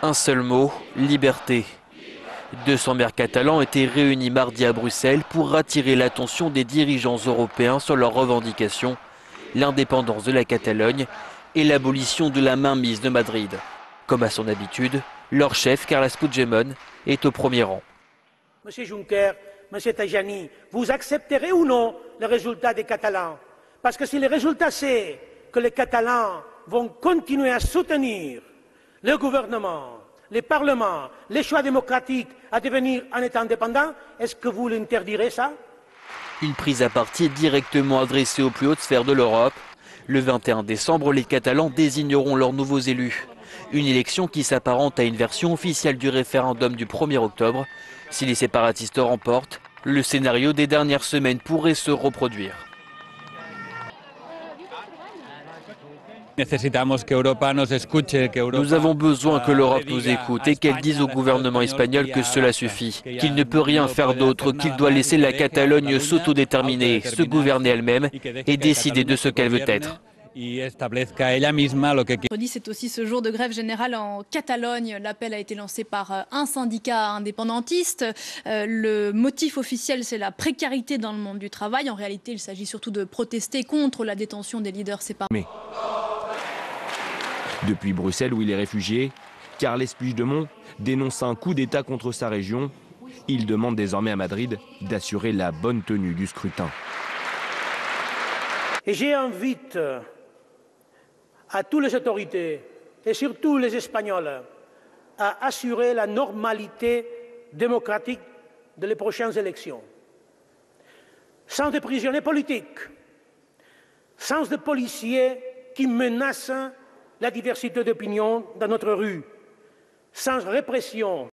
Un seul mot, liberté. 200 maires catalans étaient réunis mardi à Bruxelles pour attirer l'attention des dirigeants européens sur leurs revendications, l'indépendance de la Catalogne et l'abolition de la mainmise de Madrid. Comme à son habitude, leur chef, Carles Puigdemont, est au premier rang. Monsieur Juncker, Monsieur Tajani, vous accepterez ou non le résultat des Catalans? Parce que si le résultat c'est que les Catalans vont continuer à soutenir le gouvernement, le Parlement, les choix démocratiques à devenir un État indépendant, est-ce que vous l'interdirez ça? Une prise à partie directement adressée aux plus hautes sphères de l'Europe. Le 21 décembre, les Catalans désigneront leurs nouveaux élus. Une élection qui s'apparente à une version officielle du référendum du 1er octobre. Si les séparatistes remportent, le scénario des dernières semaines pourrait se reproduire. Nous avons besoin que l'Europe nous écoute et qu'elle dise au gouvernement espagnol que cela suffit, qu'il ne peut rien faire d'autre, qu'il doit laisser la Catalogne s'autodéterminer, se gouverner elle-même et décider de ce qu'elle veut être. Vendredi, c'est aussi ce jour de grève générale en Catalogne. L'appel a été lancé par un syndicat indépendantiste. Le motif officiel, c'est la précarité dans le monde du travail. En réalité, il s'agit surtout de protester contre la détention des leaders séparés. Depuis Bruxelles, où il est réfugié, Carles Puigdemont dénonce un coup d'État contre sa région. Il demande désormais à Madrid d'assurer la bonne tenue du scrutin. Et j'invite à toutes les autorités, et surtout les Espagnols, à assurer la normalité démocratique de les prochaines élections. Sans de prisonniers politiques, sans de policiers qui menacent la diversité d'opinion dans notre rue, sans répression.